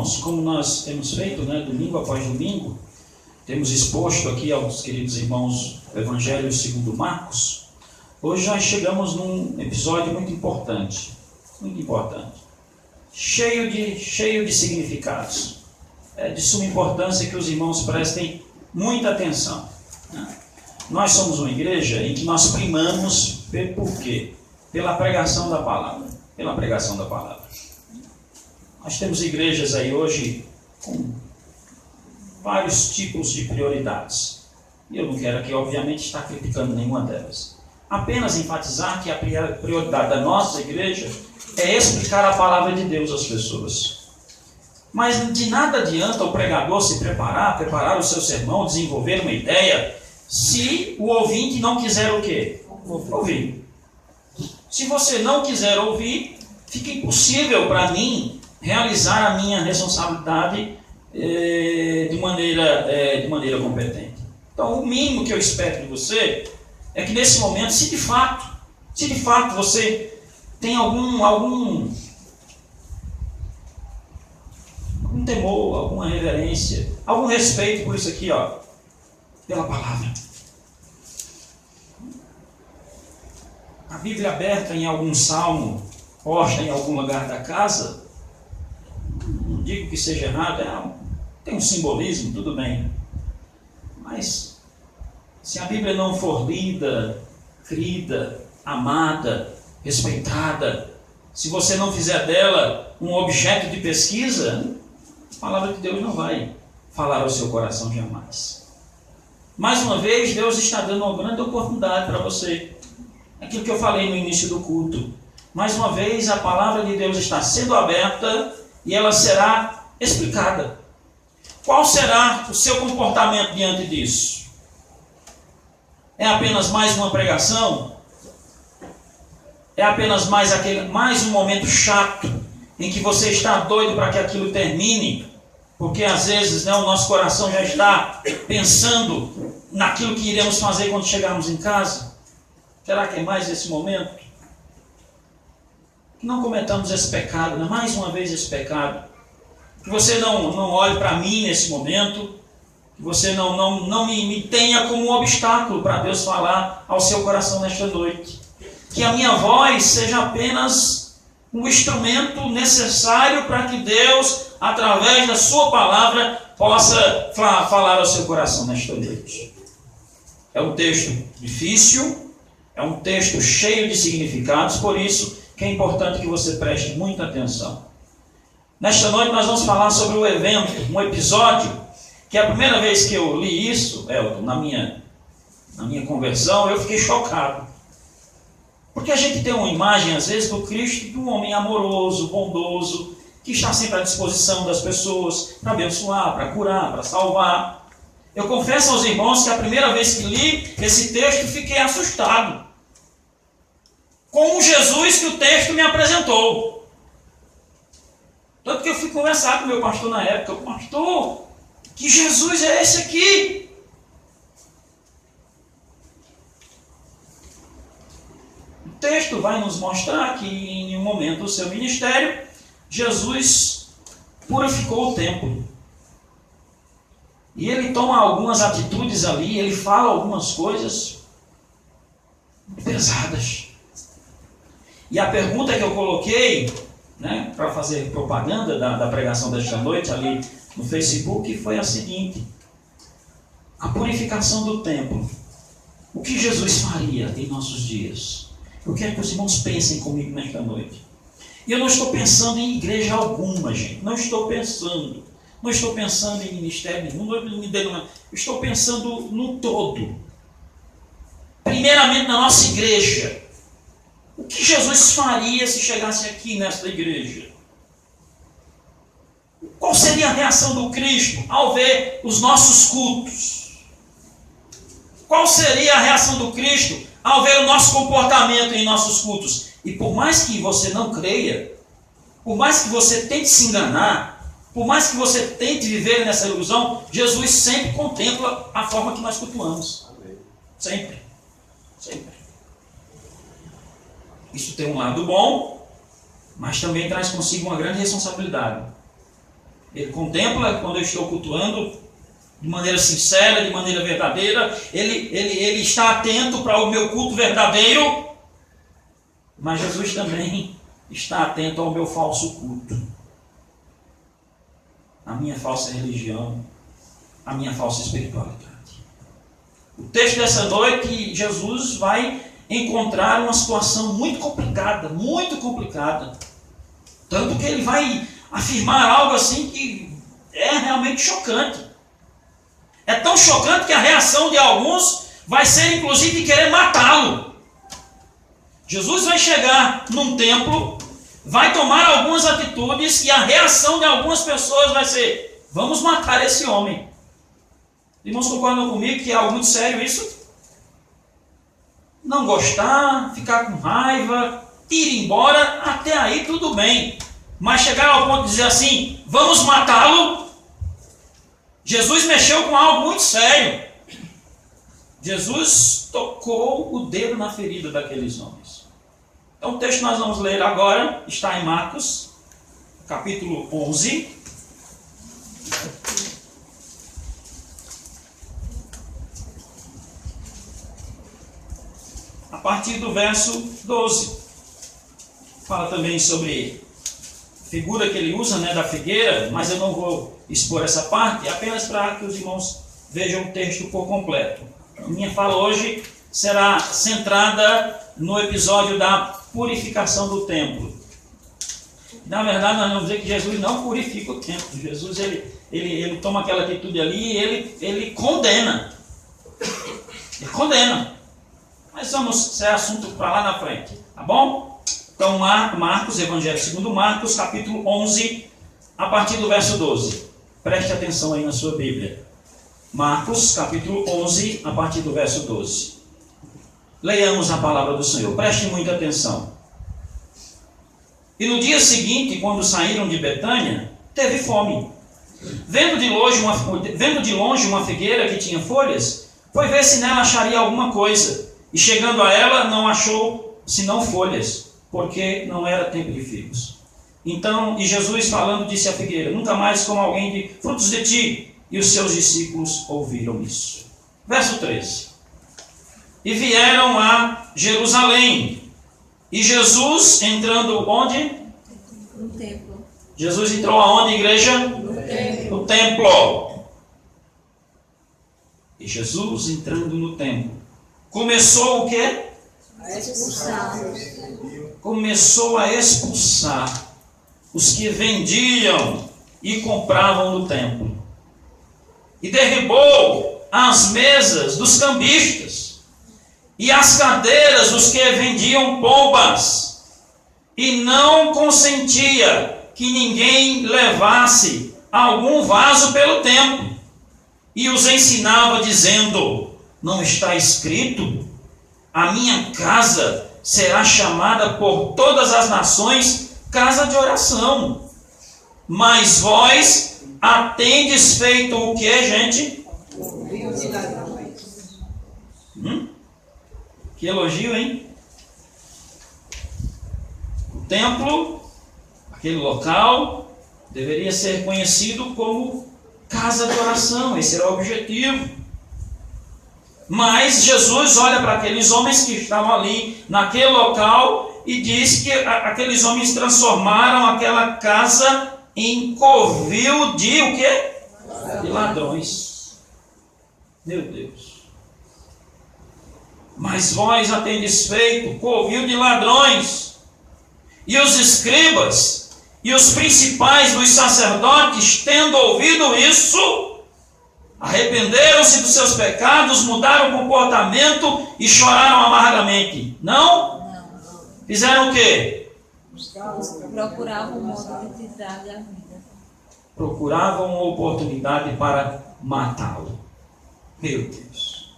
irmãos, como nós temos feito, né, domingo após domingo, temos exposto aqui aos queridos irmãos o Evangelho segundo Marcos, hoje nós chegamos num episódio muito importante, cheio de significados. É de suma importância que os irmãos prestem muita atenção. Nós somos uma igreja em que nós primamos, por quê? Pela pregação da palavra. Nós temos igrejas aí hoje com vários tipos de prioridades. E eu não quero aqui, obviamente, estar criticando nenhuma delas. Apenas enfatizar que a prioridade da nossa igreja é explicar a palavra de Deus às pessoas. Mas de nada adianta o pregador se preparar o seu sermão, desenvolver uma ideia, se o ouvinte não quiser o quê? Ouvir. Se você não quiser ouvir, fica impossível para mim realizar a minha responsabilidade de maneira competente. Então, o mínimo que eu espero de você é que nesse momento, se de fato você tem algum temor, alguma reverência, algum respeito por isso aqui, pela palavra. A Bíblia aberta em algum salmo, posta em algum lugar da casa, não digo que seja errado, tem um simbolismo, tudo bem. Mas, se a Bíblia não for lida, crida, amada, respeitada, se você não fizer dela um objeto de pesquisa, a palavra de Deus não vai falar ao seu coração jamais. Mais uma vez, Deus está dando uma grande oportunidade para você. Aquilo que eu falei no início do culto. Mais uma vez, a palavra de Deus está sendo aberta e ela será explicada. Qual será o seu comportamento diante disso? É apenas mais uma pregação? É apenas mais um momento chato em que você está doido para que aquilo termine? Porque às vezes, o nosso coração já está pensando naquilo que iremos fazer quando chegarmos em casa. Será que é mais esse momento? Que não cometamos esse pecado, mais uma vez esse pecado. Que você não olhe para mim nesse momento, que você não me tenha como um obstáculo para Deus falar ao seu coração nesta noite. Que a minha voz seja apenas um instrumento necessário para que Deus, através da sua palavra, possa falar ao seu coração nesta noite. É um texto difícil, é um texto cheio de significados, por isso que é importante que você preste muita atenção. Nesta noite nós vamos falar sobre um evento, um episódio, que a primeira vez que eu li isso, Elton, na minha conversão, eu fiquei chocado. Porque a gente tem uma imagem, às vezes, do Cristo de um homem amoroso, bondoso, que está sempre à disposição das pessoas para abençoar, para curar, para salvar. Eu confesso aos irmãos que a primeira vez que li esse texto, fiquei assustado com o Jesus que o texto me apresentou. Tanto que eu fui conversar com o meu pastor na época. Pastor, que Jesus é esse aqui? O texto vai nos mostrar que em um momento do seu ministério, Jesus purificou o templo. E ele toma algumas atitudes ali, ele fala algumas coisas pesadas. E a pergunta que eu coloquei, para fazer propaganda da pregação desta noite ali no Facebook, foi a seguinte: a purificação do templo, o que Jesus faria em nossos dias? Eu quero que os irmãos pensem comigo nesta noite. E eu não estou pensando em igreja alguma, gente. Não estou pensando em ministério nenhum. Eu estou pensando no todo. Primeiramente na nossa igreja. O que Jesus faria se chegasse aqui nesta igreja? Qual seria a reação do Cristo ao ver os nossos cultos? Qual seria a reação do Cristo ao ver o nosso comportamento em nossos cultos? E por mais que você não creia, por mais que você tente se enganar, por mais que você tente viver nessa ilusão, Jesus sempre contempla a forma que nós cultuamos. Sempre. Isso tem um lado bom, mas também traz consigo uma grande responsabilidade. Ele contempla quando eu estou cultuando de maneira sincera, de maneira verdadeira. Ele está atento para o meu culto verdadeiro. Mas Jesus também está atento ao meu falso culto, à minha falsa religião, à minha falsa espiritualidade. O texto dessa noite, Jesus vai encontrar uma situação muito complicada, tanto que ele vai afirmar algo assim que é realmente chocante. É tão chocante que a reação de alguns vai ser inclusive querer matá-lo. Jesus vai chegar num templo, vai tomar algumas atitudes e a reação de algumas pessoas vai ser: vamos matar esse homem. Irmãos, concordam comigo que é algo muito sério isso? Não gostar, ficar com raiva, ir embora, até aí tudo bem. Mas chegar ao ponto de dizer assim: vamos matá-lo. Jesus mexeu com algo muito sério. Jesus tocou o dedo na ferida daqueles homens. Então o texto que nós vamos ler agora está em Marcos, capítulo 11. A partir do verso 12. Fala também sobre a figura que ele usa, da figueira, mas eu não vou expor essa parte, apenas para que os irmãos vejam o texto por completo. A minha fala hoje será centrada no episódio da purificação do templo. Na verdade, nós vamos dizer que Jesus não purifica o templo. Jesus ele toma aquela atitude ali e ele condena. Ele condena. Mas vamos ser assunto para lá na frente, tá bom? Então, Marcos, Evangelho segundo Marcos, capítulo 11, a partir do verso 12. Preste atenção aí na sua Bíblia. Marcos, capítulo 11, a partir do verso 12. Leiamos a palavra do Senhor. Preste muita atenção. E no dia seguinte, quando saíram de Betânia, teve fome. Vendo de longe uma figueira que tinha folhas, foi ver se nela acharia alguma coisa. E chegando a ela, não achou senão folhas, porque não era tempo de figos. Então, e Jesus falando disse à figueira: nunca mais coma alguém de frutos de ti. E os seus discípulos ouviram isso. Verso 13. E vieram a Jerusalém. E Jesus entrando onde? No templo. Jesus entrou aonde, igreja? No templo. No templo. E Jesus entrando no templo, começou o quê? A expulsar. Começou a expulsar os que vendiam e compravam no templo. E derribou as mesas dos cambistas e as cadeiras dos que vendiam pombas. E não consentia que ninguém levasse algum vaso pelo templo. E os ensinava dizendo: não está escrito? A minha casa será chamada por todas as nações casa de oração. Mas vós a tendes feito o que, gente? Que elogio, hein? O templo, aquele local, deveria ser conhecido como casa de oração. Esse era o objetivo. Mas Jesus olha para aqueles homens que estavam ali naquele local e diz que aqueles homens transformaram aquela casa em covil de o quê? De ladrões. Meu Deus. Mas vós a tendes feito covil de ladrões. E os escribas e os principais dos sacerdotes, tendo ouvido isso, arrependeram-se dos seus pecados, mudaram o comportamento e choraram amargamente. Não? Fizeram o quê? Procuravam um modo de tirar-lhe a vida. Procuravam uma oportunidade para matá-lo. Meu Deus.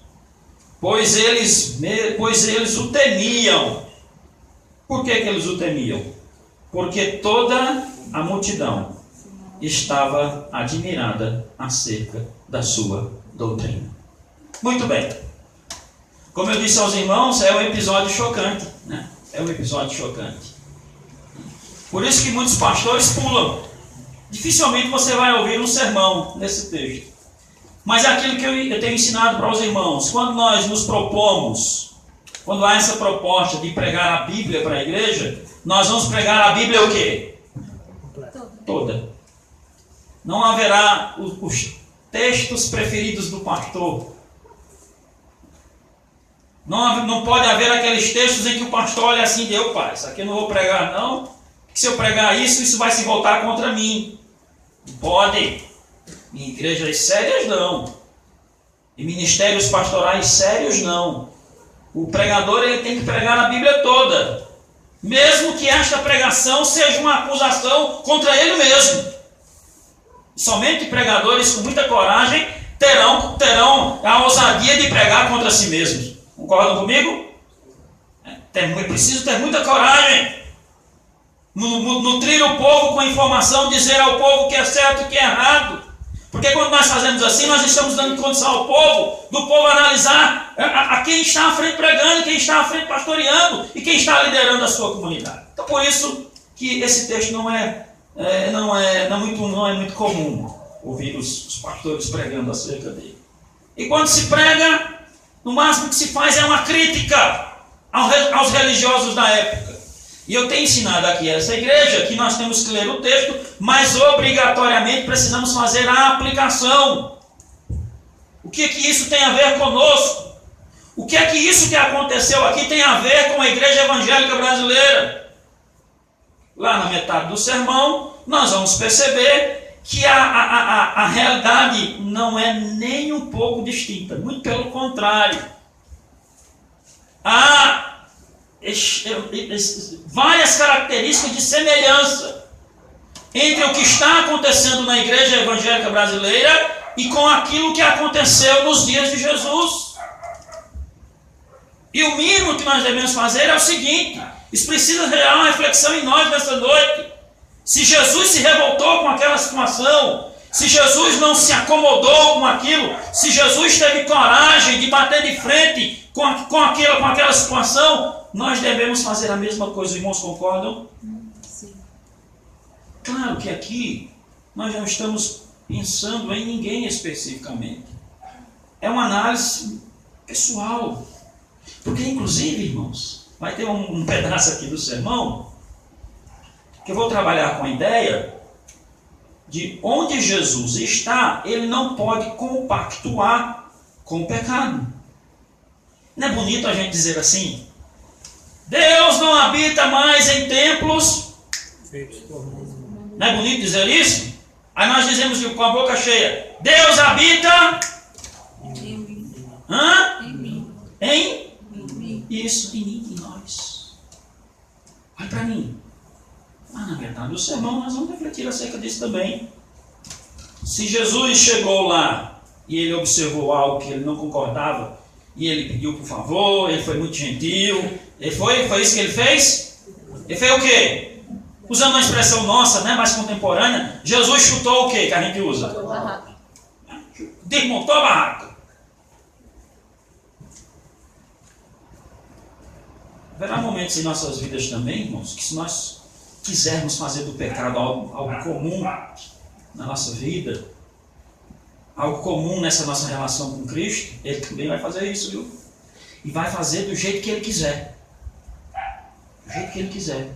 Pois eles o temiam. Por que eles o temiam? Porque toda a multidão estava admirada acerca da sua doutrina. Muito bem. Como eu disse aos irmãos, é um episódio chocante, né? É um episódio chocante. Por isso que muitos pastores pulam Dificilmente você vai ouvir um sermão nesse texto. Mas é aquilo que eu tenho ensinado para os irmãos. Quando nós nos propomos, quando há essa proposta de pregar a Bíblia para a igreja, nós vamos pregar a Bíblia o quê? Toda. Não haverá os textos preferidos do pastor. Não pode haver aqueles textos em que o pastor olha assim e diz, opa, isso aqui eu não vou pregar não, porque se eu pregar isso vai se voltar contra mim. Não pode. Em igrejas sérias não. Em ministérios pastorais sérios não. O pregador ele tem que pregar a Bíblia toda. Mesmo que esta pregação seja uma acusação contra ele mesmo. Somente pregadores com muita coragem terão a ousadia de pregar contra si mesmos. Concordam comigo? Preciso ter muita coragem. Nutrir o povo com informação, dizer ao povo o que é certo e o que é errado. Porque quando nós fazemos assim, nós estamos dando condição ao povo, do povo analisar a quem está à frente pregando, quem está à frente pastoreando e quem está liderando a sua comunidade. Então por isso que esse texto não é muito comum ouvir os pastores pregando acerca dele. E quando se prega, no máximo que se faz é uma crítica aos religiosos da época. E eu tenho ensinado aqui a essa igreja que nós temos que ler o texto, mas obrigatoriamente precisamos fazer a aplicação. O que isso tem a ver conosco? O que é que isso que aconteceu aqui tem a ver com a igreja evangélica brasileira? Lá na metade do sermão, nós vamos perceber que a realidade não é nem um pouco distinta, muito pelo contrário. Há várias características de semelhança entre o que está acontecendo na igreja evangélica brasileira e com aquilo que aconteceu nos dias de Jesus. E o mínimo que nós devemos fazer é o seguinte: isso precisa gerar uma reflexão em nós nessa noite. Se Jesus se revoltou com aquela situação, se Jesus não se acomodou com aquilo, se Jesus teve coragem de bater de frente com aquela situação, nós devemos fazer a mesma coisa. Os irmãos concordam? Sim. Claro que aqui nós não estamos pensando em ninguém especificamente. É uma análise pessoal. Porque, inclusive, irmãos, vai ter um pedaço aqui do sermão que eu vou trabalhar com a ideia de onde Jesus está, ele não pode compactuar com o pecado. Não é bonito a gente dizer assim? Deus não habita mais em templos. Não é bonito dizer isso? Aí nós dizemos com a boca cheia: Deus habita em mim. Isso, em mim, em nós. Olha para mim. Na verdade, o sermão nós vamos refletir acerca disso também. Se Jesus chegou lá e ele observou algo que ele não concordava, e ele pediu por favor, ele foi muito gentil, foi isso que ele fez? Ele fez o quê? Usando uma expressão nossa, né, mais contemporânea, Jesus chutou o quê que a gente usa? Desmontou a barraca. Haverá momentos em nossas vidas também, irmãos, que se nós quisermos fazer do pecado algo comum na nossa vida, algo comum nessa nossa relação com Cristo, ele também vai fazer isso, viu? E vai fazer do jeito que ele quiser. Do jeito que ele quiser.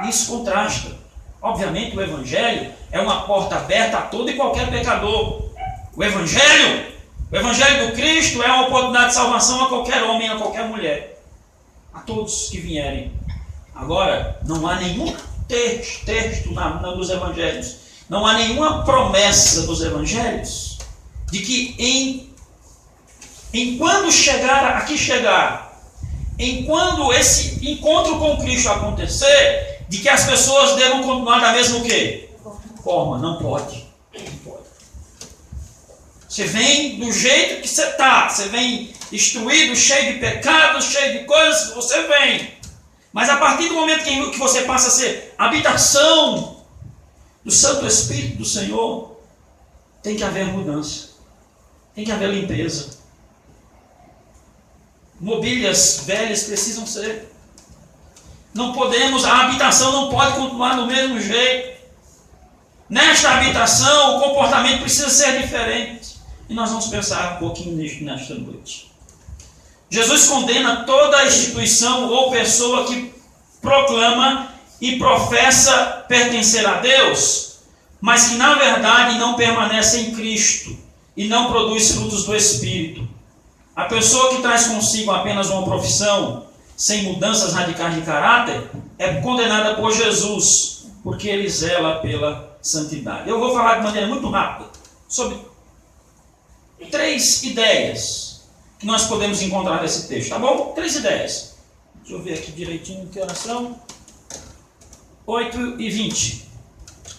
Isso contrasta. Obviamente o Evangelho é uma porta aberta a todo e qualquer pecador. O Evangelho do Cristo é uma oportunidade de salvação a qualquer homem, a qualquer mulher. A todos que vierem. Agora, não há nenhum texto nos Evangelhos, não há nenhuma promessa dos Evangelhos de que enquanto enquanto esse encontro com Cristo acontecer, de que as pessoas devam continuar da mesma o quê? Forma. Não pode. Não pode. Você vem do jeito que você está, você vem destruído, cheio de pecados, cheio de coisas, você vem. Mas a partir do momento que você passa a ser habitação do Santo Espírito do Senhor, tem que haver mudança, tem que haver limpeza. Mobílias velhas precisam ser. Não podemos, a habitação não pode continuar do mesmo jeito. Nesta habitação, o comportamento precisa ser diferente. E nós vamos pensar um pouquinho nisso nesta noite. Jesus condena toda instituição ou pessoa que proclama e professa pertencer a Deus, mas que na verdade não permanece em Cristo e não produz frutos do Espírito. A pessoa que traz consigo apenas uma profissão, sem mudanças radicais de caráter, é condenada por Jesus, porque ele zela pela santidade. Eu vou falar de maneira muito rápida sobre 3 ideias que nós podemos encontrar nesse texto, tá bom? 3 ideias. Deixa eu ver aqui direitinho que horas são. 8h20.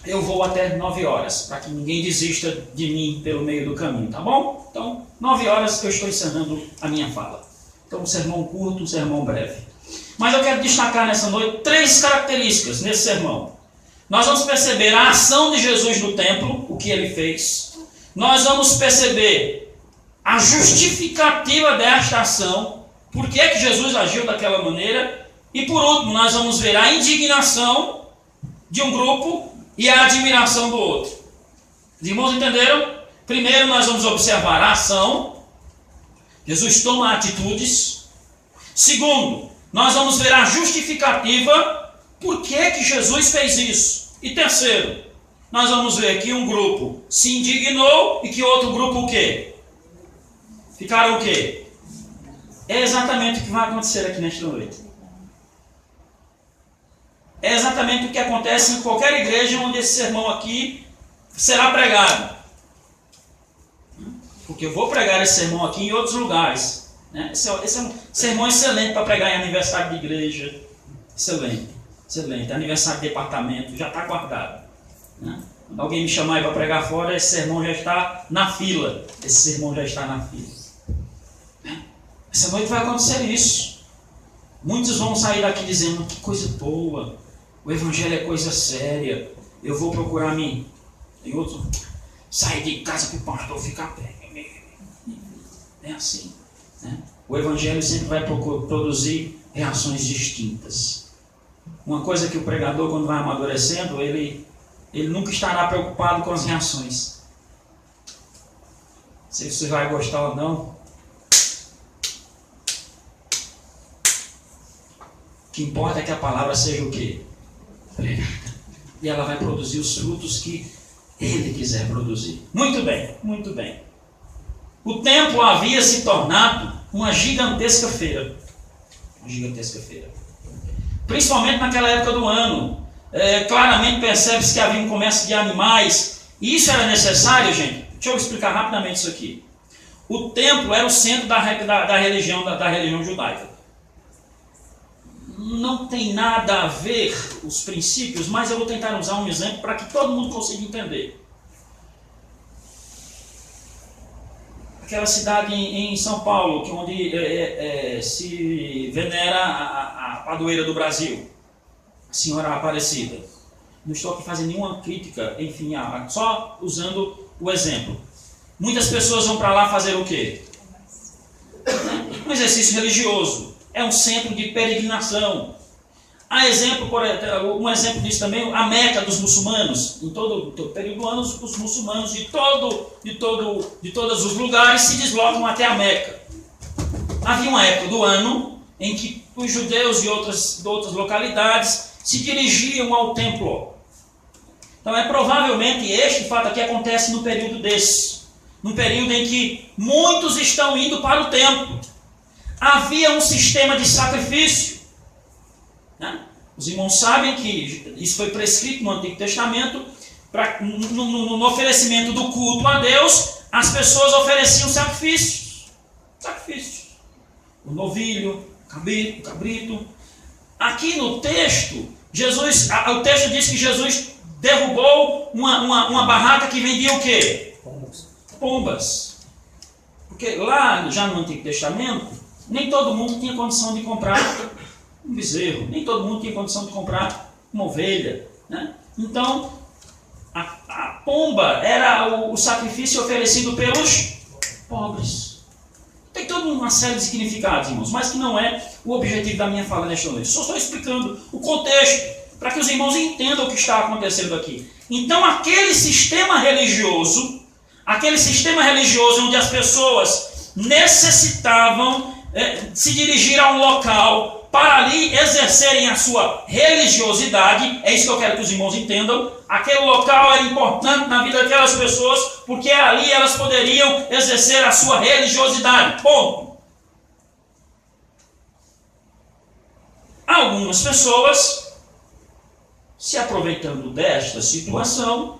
Eu vou até 9 horas, para que ninguém desista de mim pelo meio do caminho, tá bom? Então, 9 horas eu estou encerrando a minha fala. Então, um sermão curto, um sermão breve. Mas eu quero destacar nessa noite 3 características nesse sermão. Nós vamos perceber a ação de Jesus no templo, o que ele fez. Nós vamos perceber a justificativa desta ação, por que que Jesus agiu daquela maneira. E por último, nós vamos ver a indignação de um grupo e a admiração do outro. Os irmãos entenderam? Primeiro nós vamos observar a ação. Jesus toma atitudes. Segundo, nós vamos ver a justificativa, por que que Jesus fez isso. E terceiro, nós vamos ver que um grupo se indignou e que outro grupo o quê? Ficaram o quê? É exatamente o que vai acontecer aqui nesta noite. É exatamente o que acontece em qualquer igreja onde esse sermão aqui será pregado. Porque eu vou pregar esse sermão aqui em outros lugares. Né? Esse é um sermão excelente para pregar em aniversário de igreja. Excelente, excelente. Aniversário de departamento, já está guardado. Né? Quando alguém me chamar para pregar fora, esse sermão já está na fila. Esse sermão já está na fila. Essa noite vai acontecer isso. Muitos vão sair daqui dizendo: que coisa boa, o evangelho é coisa séria, eu vou procurar mim. Tem outro, sair de casa para o pastor ficar pé. É assim. Né? O evangelho sempre vai produzir reações distintas. Uma coisa que o pregador, quando vai amadurecendo, ele nunca estará preocupado com as reações. Se você vai gostar ou não. O que importa é que a palavra seja o quê? Pregada. E ela vai produzir os frutos que ele quiser produzir. Muito bem, muito bem. O templo havia se tornado uma gigantesca feira. Uma gigantesca feira. Principalmente naquela época do ano. Claramente percebe-se que havia um comércio de animais. E isso era necessário, gente. Deixa eu explicar rapidamente isso aqui. O templo era o centro da religião judaica. Não tem nada a ver os princípios, mas eu vou tentar usar um exemplo para que todo mundo consiga entender. Aquela cidade em São Paulo, onde se venera a padroeira do Brasil, a Senhora Aparecida. Não estou aqui fazendo nenhuma crítica, enfim, só usando o exemplo. Muitas pessoas vão para lá fazer o quê? Um exercício religioso. É um centro de peregrinação. Há um exemplo disso também, a Meca dos muçulmanos. Em todo período do ano, os muçulmanos de todos os lugares se deslocam até a Meca. Havia uma época do ano em que os judeus de outras localidades se dirigiam ao templo. Então provavelmente este fato aqui acontece no período desse. Num período em que muitos estão indo para o templo. Havia um sistema de sacrifício. Né? Os irmãos sabem que isso foi prescrito no Antigo Testamento. No oferecimento do culto a Deus, as pessoas ofereciam sacrifícios. O novilho, o cabrito. Aqui no texto, o texto diz que Jesus derrubou uma barraca que vendia o quê? Pombas. Porque lá, já no Antigo Testamento, nem todo mundo tinha condição de comprar um bezerro, nem todo mundo tinha condição de comprar uma ovelha. Né? Então, a pomba era o sacrifício oferecido pelos pobres. Tem toda uma série de significados, irmãos, mas que não é o objetivo da minha fala nesta noite. Só estou explicando o contexto, para que os irmãos entendam o que está acontecendo aqui. Então aquele sistema religioso onde as pessoas necessitavam se dirigir a um local para ali exercerem a sua religiosidade, é isso que eu quero que os irmãos entendam. Aquele local era importante na vida daquelas pessoas, porque ali elas poderiam exercer a sua religiosidade. Ponto. Algumas pessoas, se aproveitando desta situação,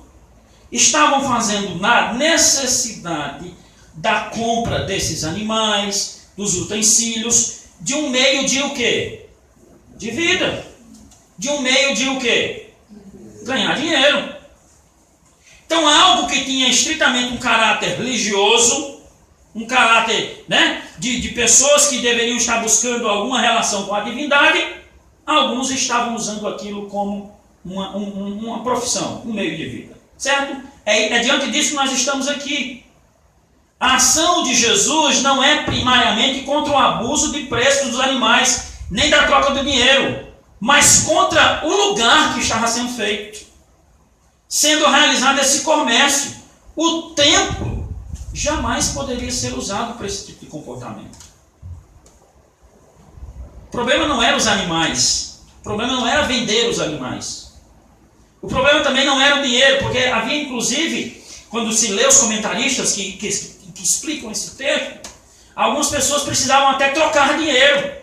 estavam fazendo na necessidade da compra desses animais, dos utensílios, de um meio de o quê? De vida. De um meio de o quê? Ganhar dinheiro. Então algo que tinha estritamente um caráter religioso, um caráter, de pessoas que deveriam estar buscando alguma relação com a divindade, alguns estavam usando aquilo como uma profissão, um meio de vida. Certo? É diante disso que nós estamos aqui. A ação de Jesus não é primariamente contra o abuso de preços dos animais, nem da troca do dinheiro, mas contra o lugar que estava sendo feito, sendo realizado esse comércio. O templo jamais poderia ser usado para esse tipo de comportamento. O problema não era os animais, o problema não era vender os animais. O problema também não era o dinheiro, porque havia inclusive, quando se lê os comentaristas que explicam esse texto, algumas pessoas precisavam até trocar dinheiro.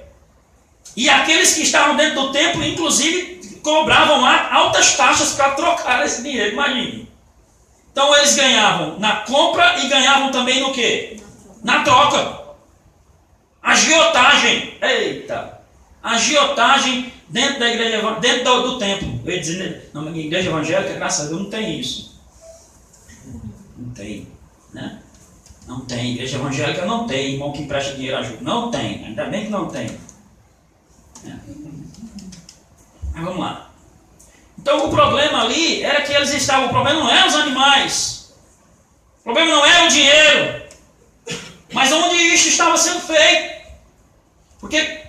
E aqueles que estavam dentro do templo, inclusive, cobravam lá altas taxas para trocar esse dinheiro, imagine. Então eles ganhavam na compra e ganhavam também no quê? Na troca. Agiotagem. Eita! Agiotagem dentro da igreja, dentro do templo. Eu ia dizer, na igreja evangélica, graças a Deus, não tem isso. Não tem, né? Não tem. Igreja evangélica não tem. Irmão que empresta dinheiro ajuda. Não tem. Ainda bem que não tem. Mas vamos lá. Então o problema ali era que eles estavam... O problema não eram os animais. O problema não era o dinheiro. Mas onde isso estava sendo feito. Porque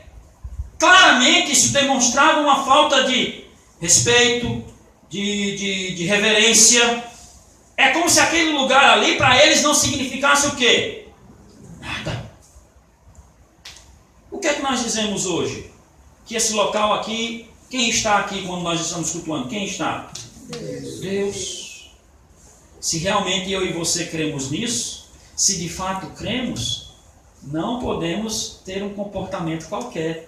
claramente isso demonstrava uma falta de respeito, de reverência. É como se aquele lugar ali para eles não significasse o quê? Nada. O que é que nós dizemos hoje? Que esse local aqui, quem está aqui quando nós estamos cultuando? Quem está? Deus. Se realmente eu e você cremos nisso, se de fato cremos, não podemos ter um comportamento qualquer.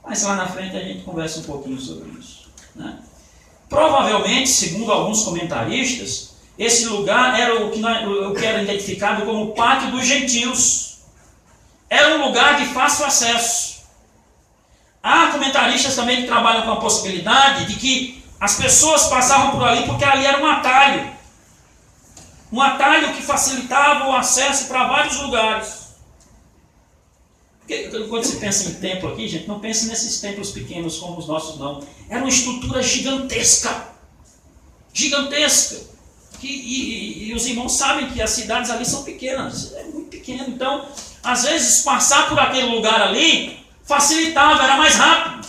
Mas lá na frente a gente conversa um pouquinho sobre isso, né? Provavelmente, segundo alguns comentaristas, esse lugar era o que era identificado como o pátio dos gentios. Era um lugar de fácil acesso. Há comentaristas também que trabalham com a possibilidade de que as pessoas passavam por ali porque ali era um atalho. Um atalho que facilitava o acesso para vários lugares. Porque quando se pensa em templo aqui, gente, não pense nesses templos pequenos como os nossos, não. Era uma estrutura gigantesca. Gigantesca. E os irmãos sabem que as cidades ali são pequenas. É muito pequeno. Então, às vezes, passar por aquele lugar ali facilitava, era mais rápido.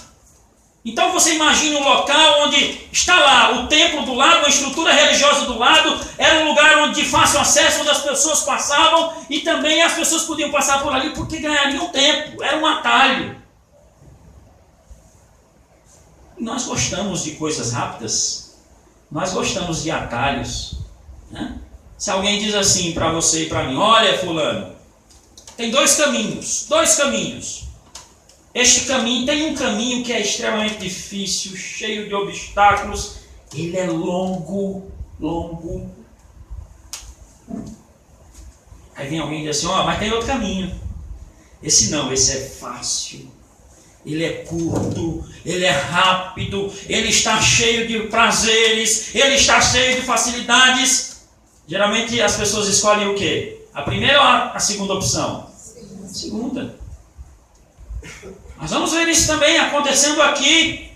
Então você imagina um local onde está lá o templo do lado, a estrutura religiosa do lado, era um lugar onde de fácil acesso, onde as pessoas passavam, e também as pessoas podiam passar por ali porque ganhariam tempo, era um atalho. E nós gostamos de coisas rápidas, nós gostamos de atalhos, né? Se alguém diz assim para você e para mim, olha fulano, tem dois caminhos. Este caminho, tem um caminho que é extremamente difícil, cheio de obstáculos, ele é longo. Aí vem alguém e diz assim, mas tem outro caminho. Esse não, esse é fácil. Ele é curto, ele é rápido, ele está cheio de prazeres, ele está cheio de facilidades. Geralmente as pessoas escolhem o quê? A primeira ou a segunda opção? Segunda. Nós vamos ver isso também acontecendo aqui.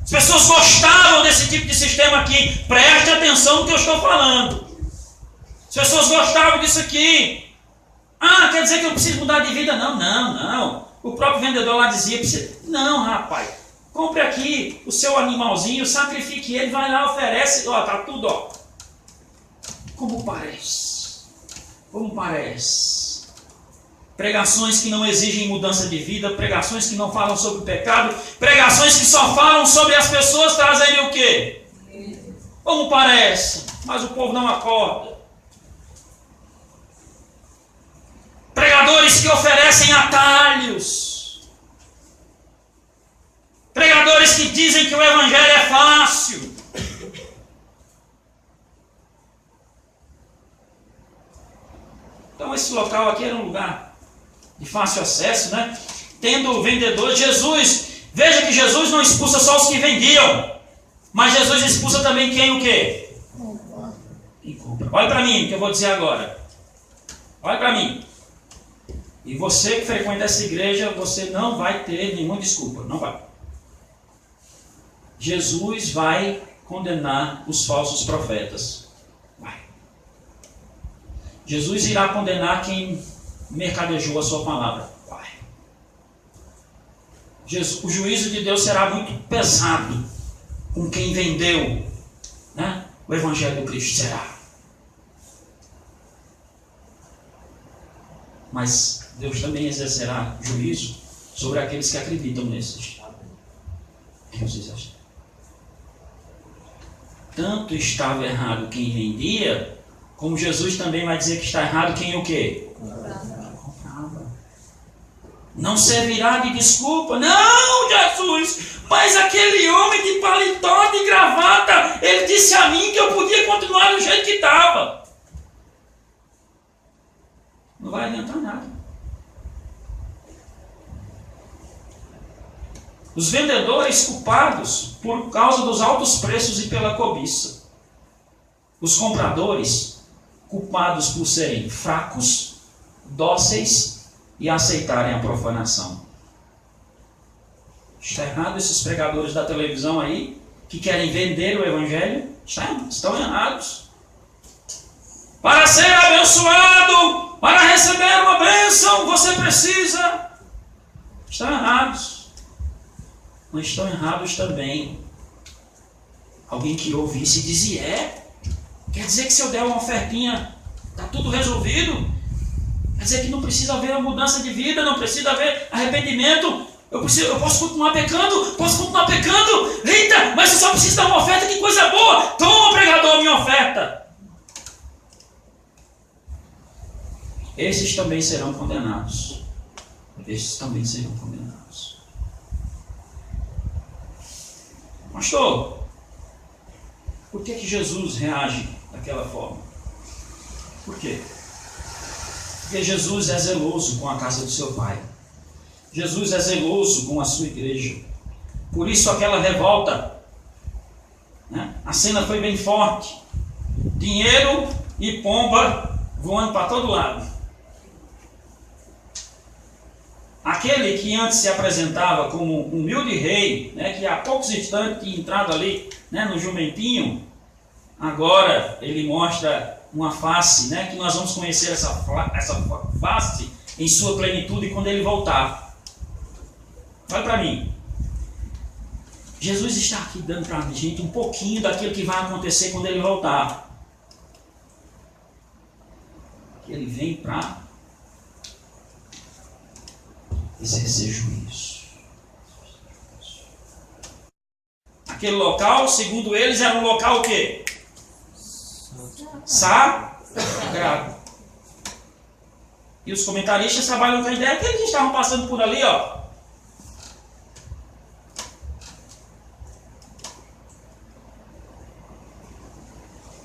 As pessoas gostavam desse tipo de sistema aqui. Preste atenção no que eu estou falando. As pessoas gostavam disso aqui. Quer dizer que eu preciso mudar de vida? Não. O próprio vendedor lá dizia, não, rapaz, Compre aqui o seu animalzinho, sacrifique ele, vai lá, oferece, ó, tá tudo, ó. Como parece? Como parece? Pregações que não exigem mudança de vida, pregações que não falam sobre o pecado, pregações que só falam sobre as pessoas trazerem o quê? Como parece? Mas o povo não acorda. Pregadores que oferecem atalhos. Pregadores que dizem que o evangelho é fácil. Então esse local aqui era um lugar de fácil acesso, né? Tendo vendedores, veja que Jesus não expulsa só os que vendiam, mas Jesus expulsa também quem o quê? Quem compra. Olha para mim o que eu vou dizer agora. Olha para mim. E você que frequenta essa igreja, você não vai ter nenhuma desculpa. Não vai. Jesus vai condenar os falsos profetas. Vai. Jesus irá condenar quem mercadejou a sua palavra. Vai. O juízo de Deus será muito pesado com quem vendeu, né, o evangelho do Cristo. Será. Mas Deus também exercerá juízo sobre aqueles que acreditam nesses. Tanto estava errado quem vendia, como Jesus também vai dizer que está errado quem o quê? Comprava. Não servirá de desculpa. Não, Jesus, mas aquele homem de paletó, de gravata, ele disse a mim que eu podia continuar do jeito que estava. Não vai adiantar nada. Os vendedores culpados por causa dos altos preços e pela cobiça. Os compradores culpados por serem fracos, dóceis e aceitarem a profanação. Está errado esses pregadores da televisão aí, que querem vender o evangelho? Estão errados. Para ser abençoado, para receber uma bênção, você precisa. Estão errados. Mas estão errados também. Alguém que ouve isso e diz, quer dizer que se eu der uma ofertinha, está tudo resolvido? Quer dizer que não precisa haver uma mudança de vida, não precisa haver arrependimento? Eu posso continuar pecando? Eita, mas eu só preciso dar uma oferta, que coisa boa! Toma, pregador, minha oferta! Esses também serão condenados. Pastor, por que Jesus reage daquela forma? Por quê? Porque Jesus é zeloso com a casa do seu Pai. Jesus é zeloso com a sua igreja. Por isso aquela revolta, né? A cena foi bem forte. Dinheiro e pomba voando para todo lado. Aquele que antes se apresentava como um humilde rei, né, que há poucos instantes tinha entrado ali, né, no jumentinho, agora ele mostra uma face, né, que nós vamos conhecer essa face em sua plenitude quando ele voltar. Olha para mim. Jesus está aqui dando para a gente um pouquinho daquilo que vai acontecer quando ele voltar. Ele vem para exercer juízo. Aquele local, segundo eles, era um local o quê? Sagrado. E os comentaristas trabalham com a ideia que eles estavam passando por ali, ó.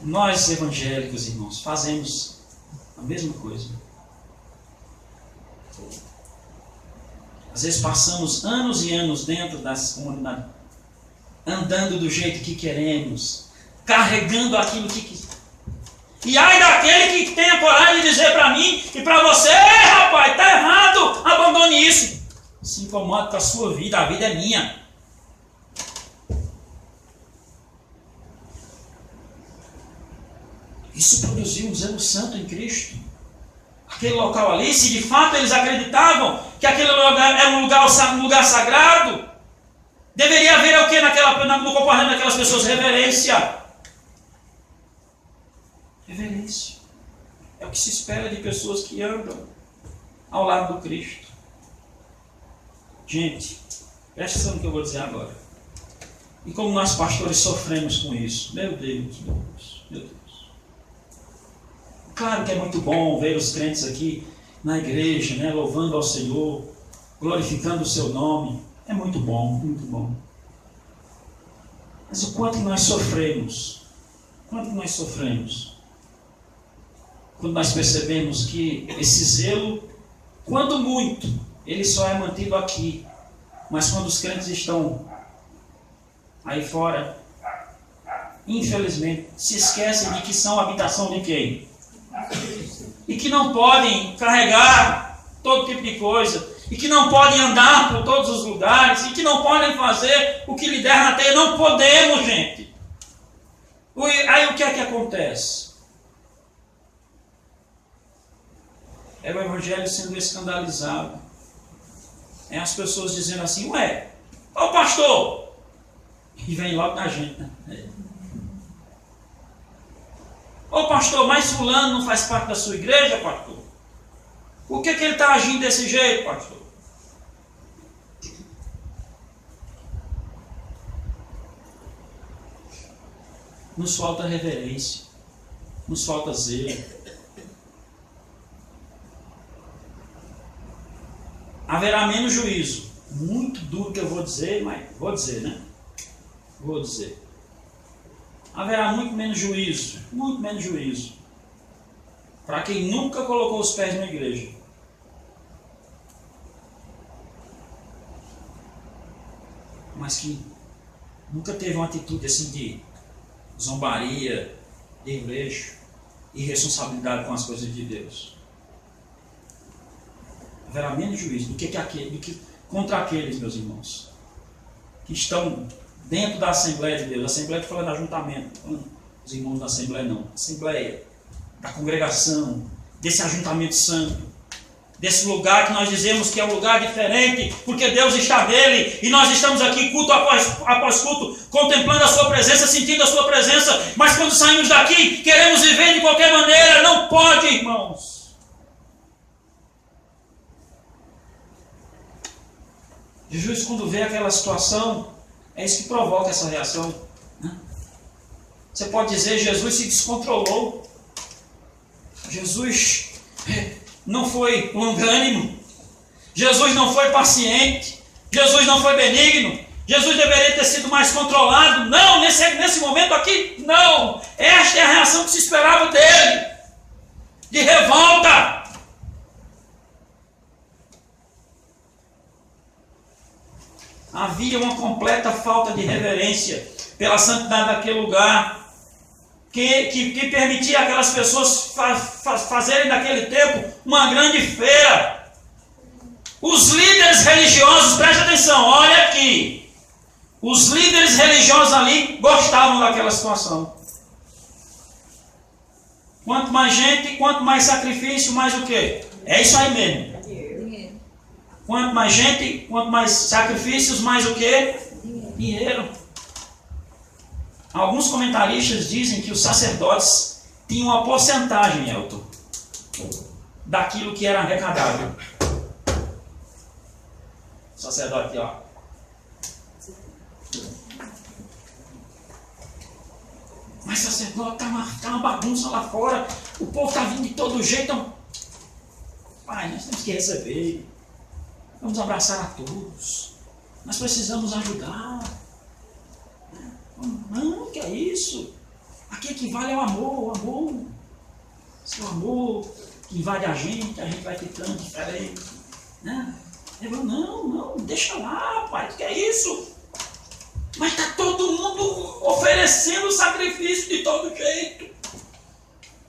Nós evangélicos, irmãos, fazemos a mesma coisa. Às vezes passamos anos e anos dentro das comunidades, andando do jeito que queremos, carregando aquilo que quiser. E ai daquele que tenha coragem de dizer para mim e para você, rapaz, está errado, abandone isso. Se incomoda com a sua vida, a vida é minha. Isso produziu um zelo santo em Cristo. Aquele local ali, se de fato eles acreditavam que aquele lugar era um lugar sagrado, Deveria haver o que no comportamento daquelas pessoas? Reverência. Reverência. É o que se espera de pessoas que andam ao lado do Cristo. Gente, presta atenção no que eu vou dizer agora. E como nós pastores sofremos com isso. Meu Deus, meu Deus, meu Deus. Claro que é muito bom ver os crentes aqui na igreja, né, louvando ao Senhor, glorificando o seu nome. É muito bom, muito bom. Mas o quanto nós sofremos, quando nós percebemos que esse zelo, quando muito, ele só é mantido aqui, mas quando os crentes estão aí fora, infelizmente, se esquecem de que são habitação de quem? E que não podem carregar todo tipo de coisa, e que não podem andar por todos os lugares, e que não podem fazer o que lhe der na teia. Não podemos, gente. Aí o que é que acontece? É o evangelho sendo escandalizado. É as pessoas dizendo assim, ué, ô pastor! E vem logo na gente, né? Ô pastor, mas fulano não faz parte da sua igreja, pastor? Por que ele está agindo desse jeito, pastor? Nos falta reverência, nos falta zelo. Haverá menos juízo. Muito duro que eu vou dizer, mas vou dizer, né? Vou dizer. Haverá muito menos juízo para quem nunca colocou os pés na igreja. Mas que nunca teve uma atitude assim de zombaria, desleixo, irresponsabilidade com as coisas de Deus. Haverá menos juízo do que contra aqueles, meus irmãos, que estão dentro da Assembleia de Deus. A Assembleia, estou falando de ajuntamento, os irmãos da Assembleia não. Assembleia, da congregação, desse ajuntamento santo, desse lugar que nós dizemos que é um lugar diferente, porque Deus está nele, e nós estamos aqui culto após culto, contemplando a sua presença, sentindo a sua presença, mas quando saímos daqui, queremos viver de qualquer maneira. Não pode, irmãos. Jesus, quando vê aquela situação, é isso que provoca essa reação, né? Você pode dizer, Jesus se descontrolou. Jesus não foi longânimo. Jesus não foi paciente. Jesus não foi benigno. Jesus deveria ter sido mais controlado. Não, nesse momento aqui, não. Esta é a reação que se esperava dele. De revolta. Havia uma completa falta de reverência pela santidade daquele lugar, que permitia aquelas pessoas fazerem naquele tempo uma grande feira. Os líderes religiosos, preste atenção, olha aqui, os líderes religiosos ali gostavam daquela situação. Quanto mais gente, quanto mais sacrifício, mais o quê? É isso aí mesmo. Quanto mais gente, quanto mais sacrifícios, mais o quê? Dinheiro. Alguns comentaristas dizem que os sacerdotes tinham uma porcentagem, Elton, daquilo que era arrecadado. O sacerdote, ó. Mas sacerdote, tá uma bagunça lá fora, o povo está vindo de todo jeito. Então, pai, nós temos que receber. Vamos abraçar a todos. Nós precisamos ajudar. Não, que é isso? Aqui que vale é o amor, o amor. Esse amor que invade a gente vai ficando diferente. Né? Não, deixa lá, pai, que é isso? Mas está todo mundo oferecendo sacrifício de todo jeito.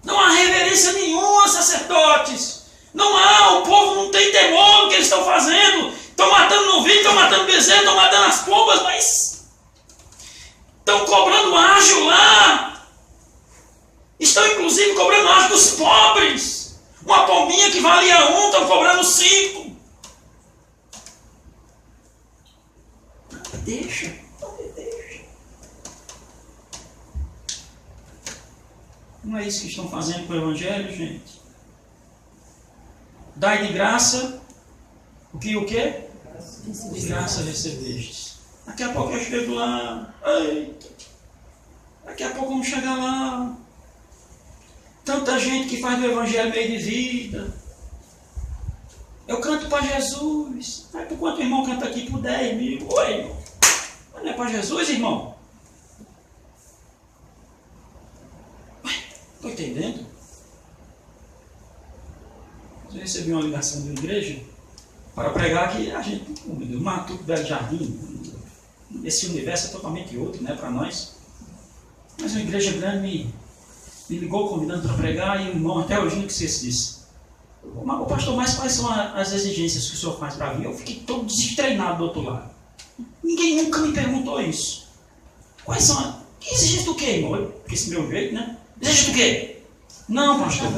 Não há reverência nenhuma, sacerdotes. Não há, o povo não tem temor do que eles estão fazendo. Estão matando novilho, estão matando bezerro, estão matando as pombas, mas estão cobrando ágio lá. Estão inclusive cobrando ágio dos pobres. Uma pombinha que valia 1, estão cobrando 5. deixa. Não é isso que estão fazendo com o Evangelho, gente? Dai de graça, o quê? De graça recebestes. Daqui a pouco eu chego lá, eita, daqui a pouco vamos chegar lá. Tanta gente que faz do Evangelho meio de vida. Eu canto para Jesus. Mas por quanto o irmão canta aqui? Por 10 mil. Oi, irmão. Mas não é para Jesus, irmão? Estou entendendo? Eu recebi uma ligação de uma igreja para pregar que a gente, Matuto Belo Jardim, esse universo é totalmente outro, né, para nós. Mas uma igreja grande me ligou convidando para pregar e o irmão até hoje não esquece disso. O pastor, mas quais são as exigências que o senhor faz para vir? Eu fiquei todo destreinado do outro lado. Ninguém nunca me perguntou isso. Quais são as... Que exigência do quê, irmão? Porque esse meu jeito, né? Exigência do quê? Não, pastor.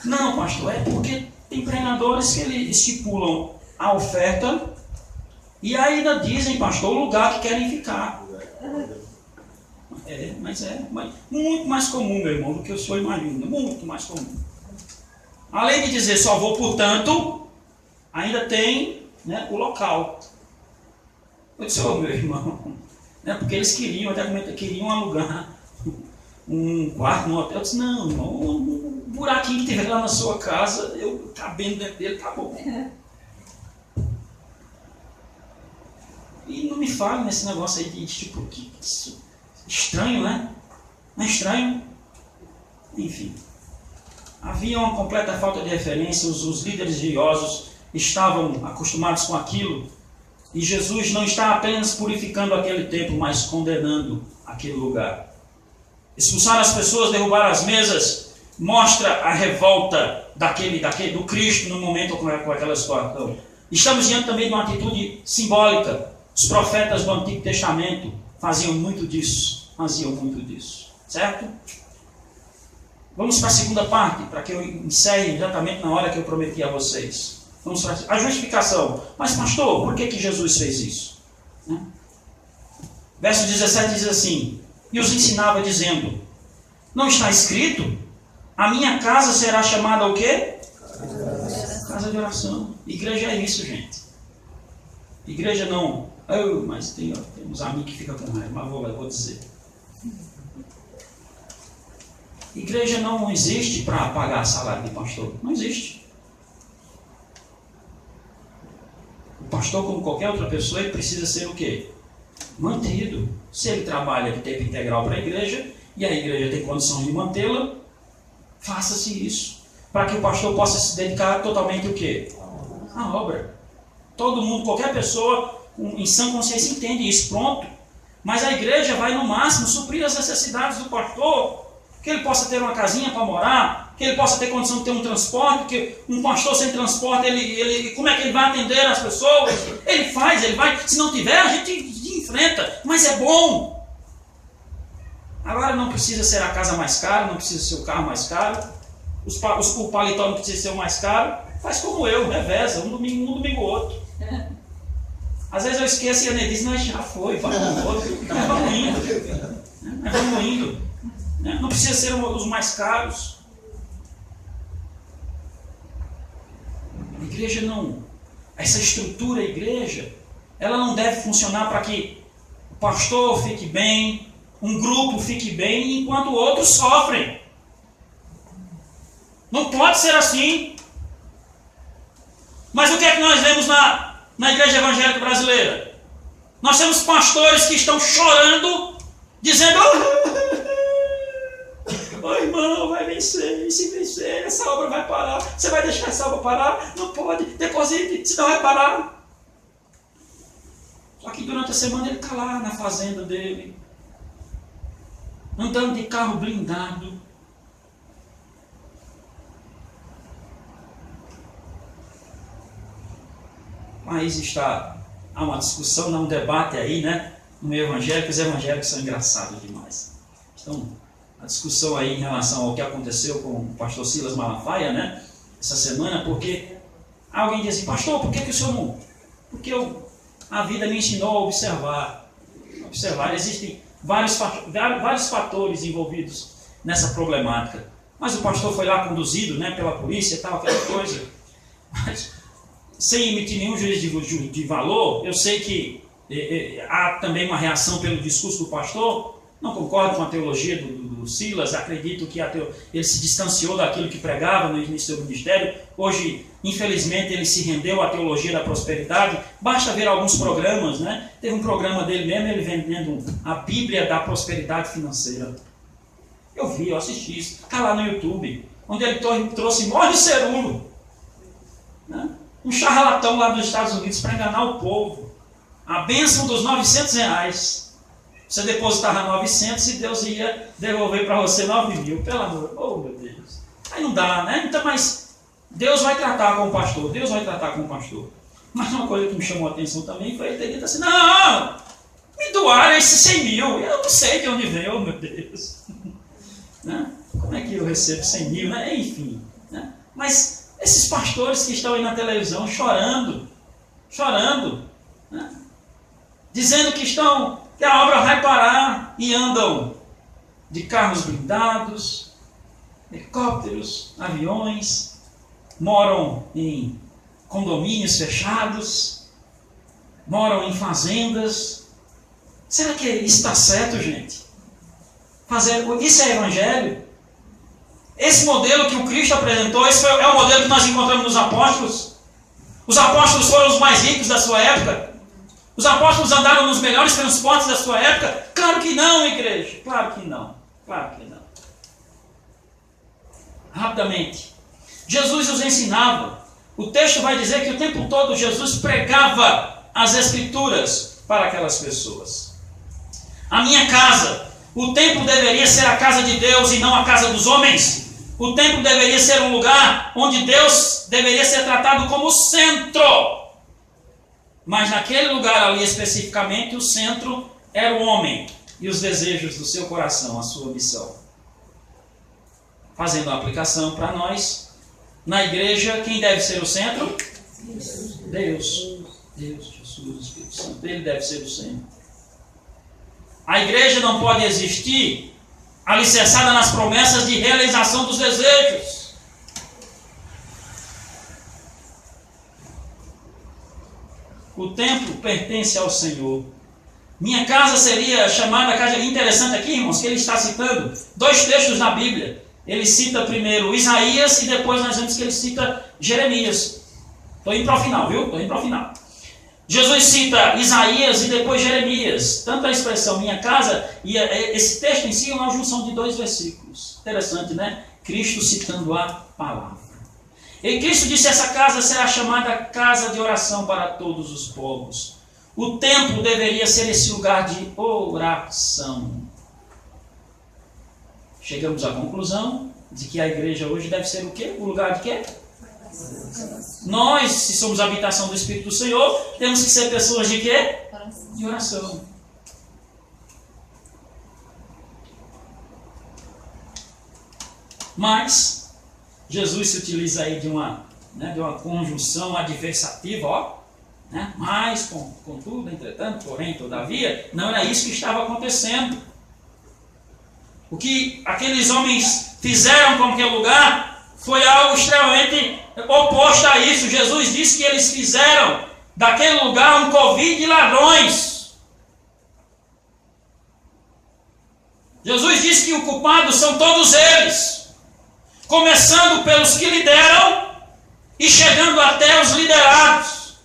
Não, pastor, é porque tem pregadores que eles estipulam a oferta e ainda dizem, pastor, o lugar que querem ficar. Mas muito mais comum, meu irmão, do que o senhor imagina. Muito mais comum. Além de dizer só vou, portanto, ainda tem, né, o local. Eu disse, meu irmão, né, porque eles queriam alugar um quarto no hotel. Eu disse, não, irmão, um buraquinho que tiver lá na sua casa, eu cabendo dentro dele, tá bom. E não me fale nesse negócio aí de tipo, que estranho, né? Não é estranho? Enfim. Havia uma completa falta de referência, os líderes religiosos estavam acostumados com aquilo, e Jesus não está apenas purificando aquele templo, mas condenando aquele lugar. Expulsar as pessoas, derrubar as mesas, mostra a revolta do Cristo no momento com aquela situação. Estamos diante também de uma atitude simbólica. Os profetas do Antigo Testamento faziam muito disso. Certo? Vamos para a segunda parte, para que eu encerre exatamente na hora que eu prometi a vocês. Vamos para a justificação. Mas pastor, por que Jesus fez isso? Verso 17 diz assim: e os ensinava dizendo, não está escrito? A minha casa será chamada o quê? Casa de oração. Igreja é isso, gente. Igreja não... mas tem uns amigos que ficam com raiva, mas vou dizer. Igreja não existe para pagar salário de pastor. Não existe. O pastor, como qualquer outra pessoa, ele precisa ser o quê? Mantido. Se ele trabalha de tempo integral para a igreja, e a igreja tem condição de mantê-la, faça-se isso. Para que o pastor possa se dedicar totalmente o quê? À obra. Todo mundo, qualquer pessoa em sã consciência entende isso, pronto. Mas a igreja vai no máximo suprir as necessidades do pastor, que ele possa ter uma casinha para morar, que ele possa ter condição de ter um transporte, que um pastor sem transporte, como é que ele vai atender as pessoas? Ele vai, se não tiver, a gente enfrenta, mas é bom. Agora não precisa ser a casa mais cara, não precisa ser o carro mais caro, o paletó não precisa ser o mais caro, faz como eu, reveza, um domingo outro. Às vezes eu esqueço e a Ney diz, mas já foi, vai com o outro, então vamos indo. Não precisa ser os mais caros. A igreja não, essa estrutura, a igreja, ela não deve funcionar para que o pastor fique bem, um grupo fique bem, enquanto outros sofrem. Não pode ser assim. Mas o que é que nós vemos na igreja evangélica brasileira? Nós temos pastores que estão chorando, dizendo, irmão, vai vencer, e se vencer, essa obra vai parar. Você vai deixar essa obra parar? Não pode, deposite, senão vai parar. Só que durante a semana ele está lá na fazenda dele, andando de carro blindado. Mas há uma discussão, há um debate aí, né? No meio evangélico, os evangélicos são engraçados demais. Então, a discussão aí em relação ao que aconteceu com o pastor Silas Malafaia, né? Essa semana, porque alguém diz assim, pastor, por que o senhor Porque a vida me ensinou a observar. Existem vários fatores envolvidos nessa problemática. Mas o pastor foi lá conduzido, né, pela polícia e tal, aquela coisa. Mas, sem emitir nenhum juízo de valor, eu sei que há também uma reação pelo discurso do pastor. Não concordo com a teologia do Silas, acredito que ele se distanciou daquilo que pregava no início do ministério. Hoje, infelizmente, ele se rendeu à teologia da prosperidade. Basta ver alguns programas, né? Teve um programa dele mesmo, ele vendendo a Bíblia da prosperidade financeira. Eu assisti isso. Está lá no YouTube, onde ele trouxe mó de cerulo, né? Um charlatão lá dos Estados Unidos para enganar o povo. A bênção dos R$900. Você depositava 900 e Deus ia devolver para você 9.000. Pelo amor, oh meu Deus. Aí não dá, né? Então, mas Deus vai tratar com o pastor. Mas uma coisa que me chamou a atenção também foi ele ter dito assim: não, me doaram esses 100 mil. Eu não sei de onde veio, oh meu Deus. Né? Como é que eu recebo 100 mil? Né? Enfim. Né? Mas esses pastores que estão aí na televisão chorando, né? Dizendo que a obra vai parar e andam de carros blindados, helicópteros, aviões, moram em condomínios fechados, moram em fazendas. Será que isso está certo, gente? Isso é evangelho? Esse modelo que o Cristo apresentou, esse é o modelo que nós encontramos nos apóstolos? Os apóstolos foram os mais ricos da sua época? Os apóstolos andaram nos melhores transportes da sua época? Claro que não, igreja. Claro que não. Rapidamente. Jesus os ensinava. O texto vai dizer que o tempo todo Jesus pregava as Escrituras para aquelas pessoas. A minha casa, o templo deveria ser a casa de Deus e não a casa dos homens. O templo deveria ser um lugar onde Deus deveria ser tratado como centro. Mas naquele lugar ali especificamente, o centro era o homem e os desejos do seu coração, a sua missão. Fazendo a aplicação para nós, na igreja, quem deve ser o centro? Deus, Jesus, Espírito Santo. Ele deve ser o centro. A igreja não pode existir alicerçada nas promessas de realização dos desejos. O templo pertence ao Senhor. Minha casa seria chamada casa. Interessante aqui, irmãos, que ele está citando 2 textos na Bíblia. Ele cita primeiro Isaías e depois nós vemos que ele cita Jeremias. Estou indo para o final, viu? Jesus cita Isaías e depois Jeremias. Tanto a expressão minha casa e esse texto em si é uma junção de 2 versículos. Interessante, né? Cristo citando a palavra. E Cristo disse: essa casa será chamada casa de oração para todos os povos. O templo deveria ser esse lugar de oração. Chegamos à conclusão de que a igreja hoje deve ser o quê? O lugar de quê? Nós, se somos a habitação do Espírito do Senhor, temos que ser pessoas de quê? De oração. Mas Jesus se utiliza aí de uma conjunção adversativa, né? Mas, contudo, entretanto, porém, todavia, não era isso que estava acontecendo. O que aqueles homens fizeram com aquele lugar foi algo extremamente oposto a isso. Jesus disse que eles fizeram daquele lugar um covil de ladrões. Jesus disse que os culpados são todos eles. Começando pelos que lideram e chegando até os liderados.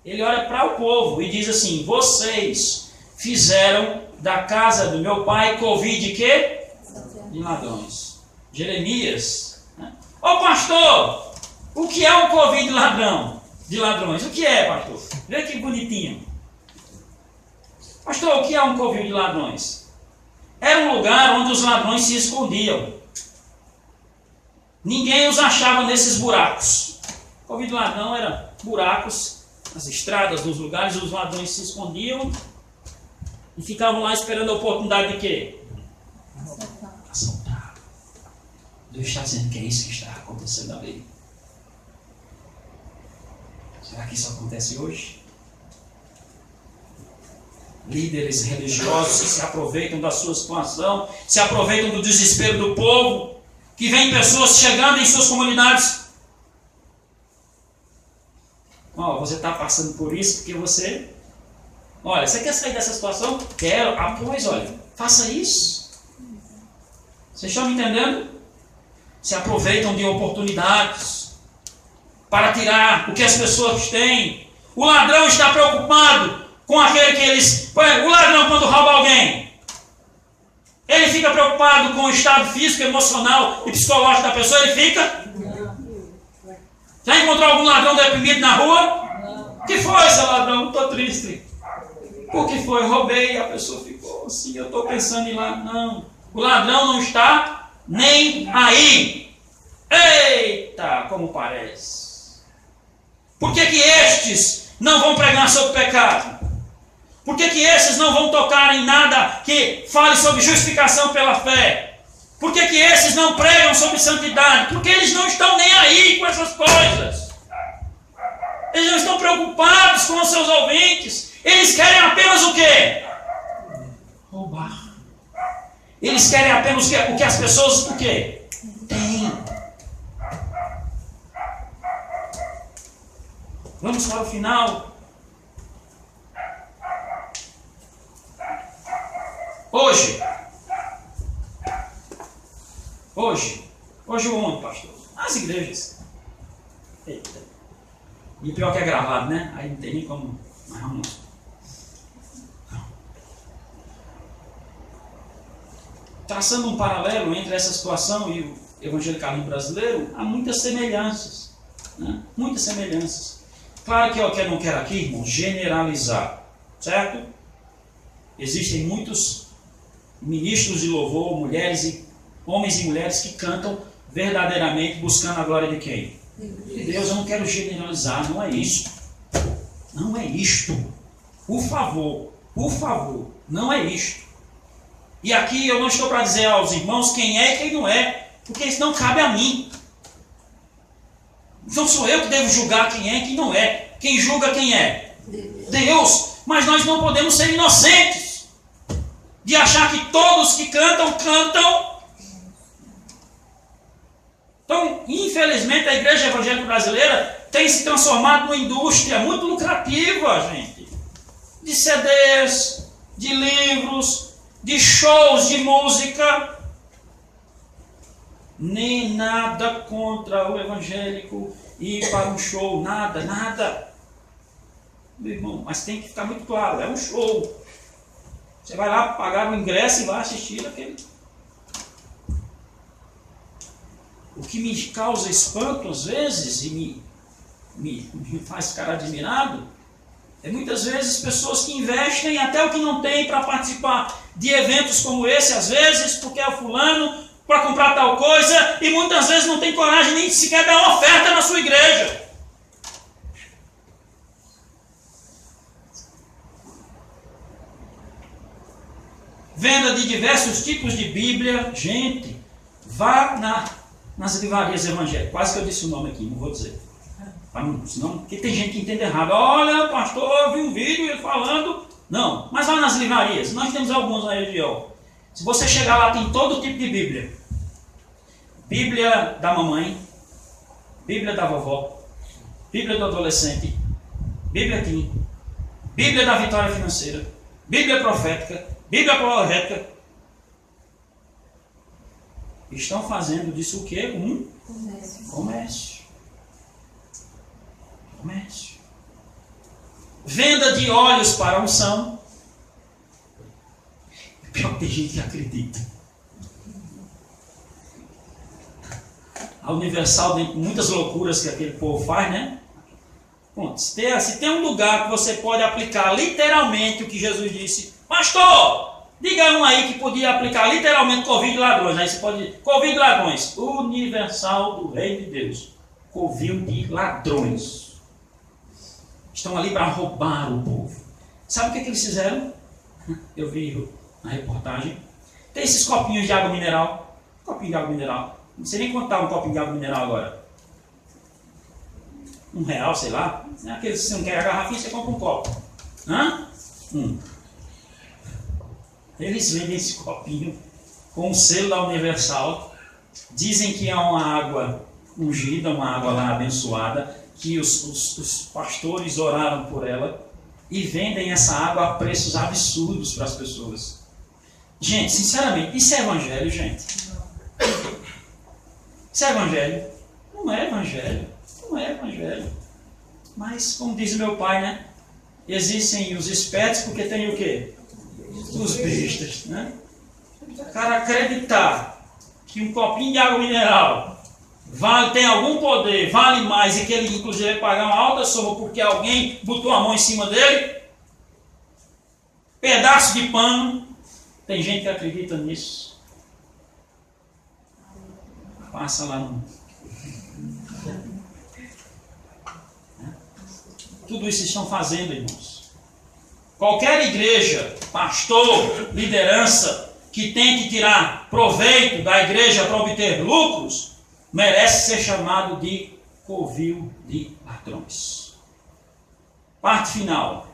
Ele olha para o povo e diz assim: vocês fizeram da casa do meu pai covil de quê? De ladrões. Jeremias. Né? Ô pastor, o que é um covil de ladrões? O que é, pastor? Vê que bonitinho. Pastor, o que é um covil de ladrões? Era um lugar onde os ladrões se escondiam. Ninguém os achava nesses buracos. O covil de ladrão era buracos nas estradas, nos lugares, os ladrões se escondiam e ficavam lá esperando a oportunidade de quê? Assaltar. Deus está dizendo que é isso que está acontecendo ali. Será que isso acontece hoje? Líderes religiosos que se aproveitam da sua situação, se aproveitam do desespero do povo, que vem pessoas chegando em suas comunidades. Ó, você está passando por isso porque você... Olha, você quer sair dessa situação? Quero. Ah, pois, olha, faça isso. Vocês estão me entendendo? Se aproveitam de oportunidades para tirar o que as pessoas têm. O ladrão está preocupado com aquele que eles... O ladrão, quando rouba alguém, ele fica preocupado com o estado físico, emocional e psicológico da pessoa, ele fica... Já encontrou algum ladrão deprimido na rua? O que foi, seu ladrão? Estou triste. O que foi? Roubei. A pessoa ficou assim, eu estou pensando em lá. Não. O ladrão não está nem aí. Eita, como parece. Por que estes não vão pregar sobre pecado? Por que esses não vão tocar em nada que fale sobre justificação pela fé? Por que esses não pregam sobre santidade? Porque eles não estão nem aí com essas coisas. Eles não estão preocupados com os seus ouvintes. Eles querem apenas o quê? Roubar. Eles querem apenas o que as pessoas o quê? Têm. Vamos para o final. Hoje onde, pastor? Nas igrejas. Eita. E pior que é gravado, né? Aí não tem nem como. Mas vamos. Traçando um paralelo entre essa situação e o evangelicalismo brasileiro, há muitas semelhanças. Né? Muitas semelhanças. Claro que eu não quero aqui, irmão, generalizar. Certo? Existem muitos ministros de louvor, homens e mulheres que cantam verdadeiramente buscando a glória de quem? De Deus. Eu não quero generalizar, não é isso. Não é isto. Por favor, não é isto. E aqui eu não estou para dizer aos irmãos quem é e quem não é, porque isso não cabe a mim. Não sou eu que devo julgar quem é e quem não é. Quem julga quem é? Deus. Mas nós não podemos ser inocentes de achar que todos que cantam. Então, infelizmente, a igreja evangélica brasileira tem se transformado numa indústria muito lucrativa, gente. De CDs, de livros, de shows de música. Nem nada contra o evangélico ir para um show, nada. Meu irmão, mas tem que ficar muito claro, é um show. Você vai lá pagar o ingresso e vai assistir aquele. O que me causa espanto às vezes e me faz ficar admirado é muitas vezes pessoas que investem até o que não tem para participar de eventos como esse, às vezes porque é o fulano para comprar tal coisa e muitas vezes não tem coragem nem sequer dar uma oferta na sua igreja. Venda de diversos tipos de Bíblia. Gente, vá nas livrarias evangélicas. Quase que eu disse o nome aqui, não vou dizer. Senão, porque tem gente que entende errado. Olha, pastor, eu vi um vídeo ele falando. Não, mas vá nas livrarias. Nós temos alguns na região. Se você chegar lá, tem todo tipo de Bíblia. Bíblia da mamãe, Bíblia da vovó, Bíblia do adolescente, Bíblia teen, Bíblia da vitória financeira, Bíblia profética, Bíblia apologética. Estão fazendo disso o quê? Comércio. Venda de óleos para unção. Pior que tem gente que acredita. A Universal, tem muitas loucuras que aquele povo faz, né? Bom, se tem um lugar que você pode aplicar literalmente o que Jesus disse, pastor, diga um aí que podia aplicar literalmente covil de ladrões. Aí você pode covil de ladrões. Universal do Reino de Deus. Covil de ladrões. Estão ali para roubar o povo. Sabe o que eles fizeram? Eu vi na reportagem. Tem esses copinhos de água mineral. Copinho de água mineral. Não sei nem contar um copinho de água mineral agora. R$1, sei lá. Aqueles que você não quer a garrafinha, você compra um copo. Hã? Eles vendem esse copinho com o selo da Universal. Dizem que é uma água ungida, uma água lá abençoada, que os pastores oraram por ela e vendem essa água a preços absurdos para as pessoas. Gente, sinceramente, isso é evangelho, gente? Isso é evangelho? Não é evangelho. Não é evangelho. Mas, como diz meu pai, né? Existem os espertos porque tem o quê? Os bestas, né? O cara acreditar que um copinho de água mineral tem algum poder, vale mais, e que ele inclusive vai pagar uma alta soma porque alguém botou a mão em cima dele, pedaço de pano. Tem gente que acredita nisso. Passa lá no... Tudo isso estão fazendo, irmãos. Qualquer igreja, pastor, liderança que tente tirar proveito da igreja para obter lucros, merece ser chamado de covil de ladrões. Parte final.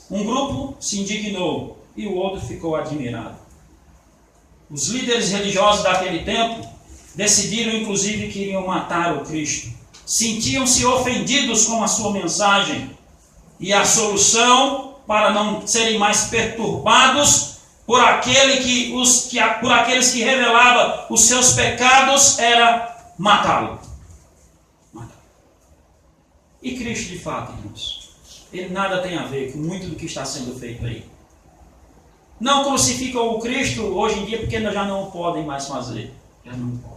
Um grupo se indignou e o outro ficou admirado. Os líderes religiosos daquele tempo decidiram inclusive que iriam matar o Cristo. Sentiam-se ofendidos com a sua mensagem e a solução para não serem mais perturbados por aqueles que revelava os seus pecados era matá-lo. E Cristo, de fato, irmãos, ele nada tem a ver com muito do que está sendo feito aí. Não crucificam o Cristo hoje em dia porque já não podem mais fazer. Já não podem.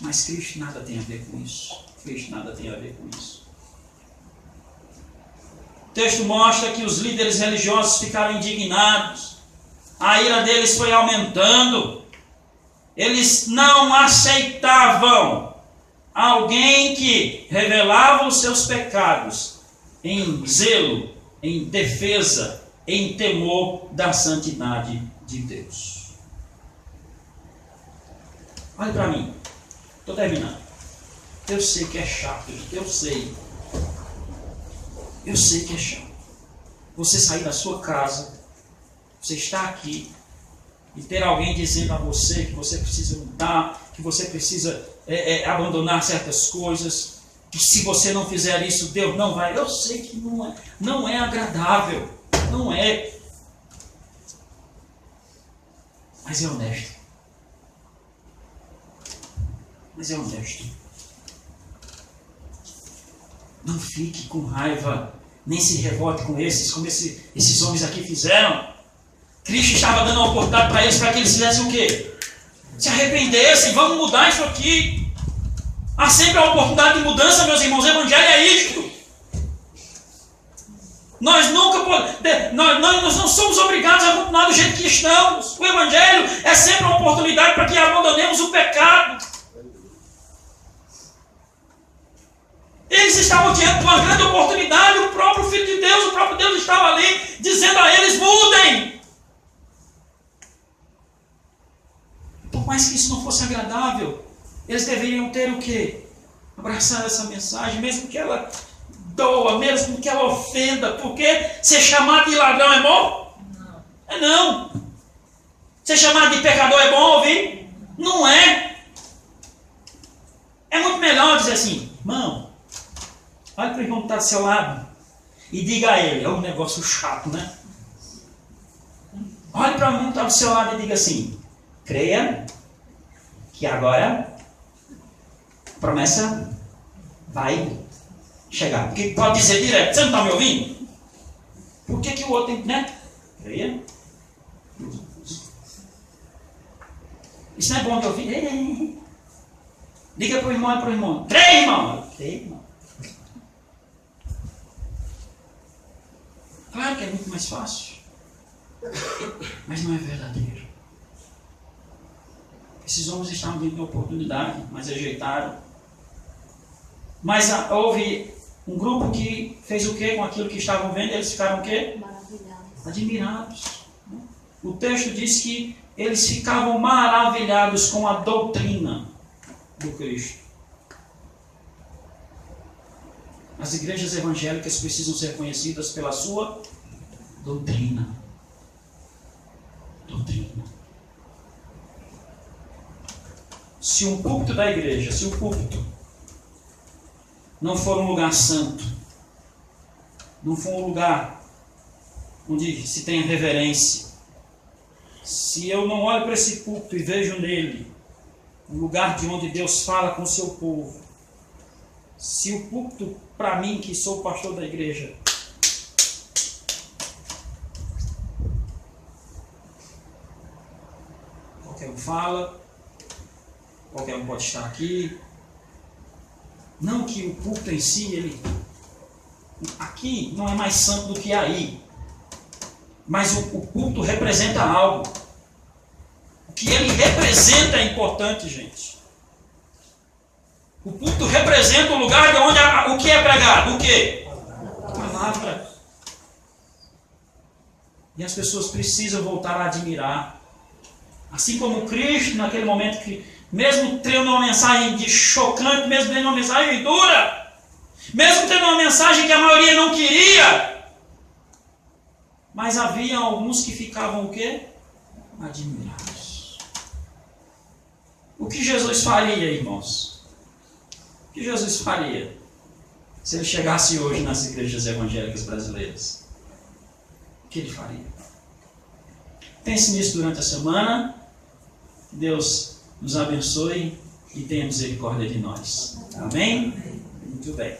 Mas Cristo nada tem a ver com isso. Cristo nada tem a ver com isso. O texto mostra que os líderes religiosos ficaram indignados. A ira deles foi aumentando. Eles não aceitavam alguém que revelava os seus pecados em zelo, em defesa, em temor da santidade de Deus. Olha para mim. Estou terminando. Eu sei que é chato, eu sei. Eu sei que é chato. Você sair da sua casa, você estar aqui e ter alguém dizendo a você que você precisa mudar, que você precisa abandonar certas coisas, que se você não fizer isso, Deus não vai. Eu sei que não é agradável, não é. Mas é honesto. Mas é honesto. Não fique com raiva, nem se revolte com esses, como esses homens aqui fizeram. Cristo estava dando uma oportunidade para eles que eles fizessem o quê? Se arrependessem, vamos mudar isso aqui. Há sempre a oportunidade de mudança, meus irmãos. O Evangelho é isto. Nós não somos obrigados a continuar do jeito que estamos. O Evangelho é sempre uma oportunidade para que abandonemos o pecado. Eles estavam diante de uma grande oportunidade, o próprio Filho de Deus, o próprio Deus estava ali, dizendo a eles, mudem. Por mais que isso não fosse agradável, eles deveriam ter o quê? Abraçar essa mensagem, mesmo que ela doa, mesmo que ela ofenda, porque ser chamado de ladrão é bom? Não. É não. Ser chamado de pecador é bom ouvir? Não é. É muito melhor dizer assim, irmão, olha para o irmão que está do seu lado e diga a ele, é um negócio chato, né? Olhe para o irmão que está do seu lado e diga assim, creia que agora a promessa vai chegar. Porque pode dizer direto, você não está me ouvindo? Por que o outro tem, né? Creia. Isso não é bom de ouvir? Diga para o irmão e para o irmão, creia, irmão. Creia, irmão. Claro que é muito mais fácil, mas não é verdadeiro. Esses homens estavam dentro da oportunidade, mas rejeitaram. Mas houve um grupo que fez o quê com aquilo que estavam vendo? Eles ficaram o quê? Maravilhados. Admirados. O texto diz que eles ficavam maravilhados com a doutrina. do Cristo. As igrejas evangélicas precisam ser conhecidas pela sua doutrina. Doutrina. Se um púlpito da igreja, se o púlpito não for um lugar santo, não for um lugar onde se tenha reverência, se eu não olho para esse púlpito e vejo nele um lugar de onde Deus fala com o seu povo, se o púlpito, para mim, que sou o pastor da igreja, qualquer um fala, qualquer um pode estar aqui, não que o púlpito em si, ele aqui não é mais santo do que aí, mas o culto representa algo. O que ele representa é importante, gente. O culto representa o lugar de onde o que é pregado? O que? A palavra. E as pessoas precisam voltar a admirar. Assim como Cristo, naquele momento que, mesmo tendo uma mensagem chocante, mesmo tendo uma mensagem dura, mesmo tendo uma mensagem que a maioria não queria, mas havia alguns que ficavam o quê? Admirados. O que Jesus faria, irmãos? O que Jesus faria se ele chegasse hoje nas igrejas evangélicas brasileiras? O que ele faria? Pense nisso durante a semana. Deus nos abençoe e tenha misericórdia de nós. Amém? Muito bem.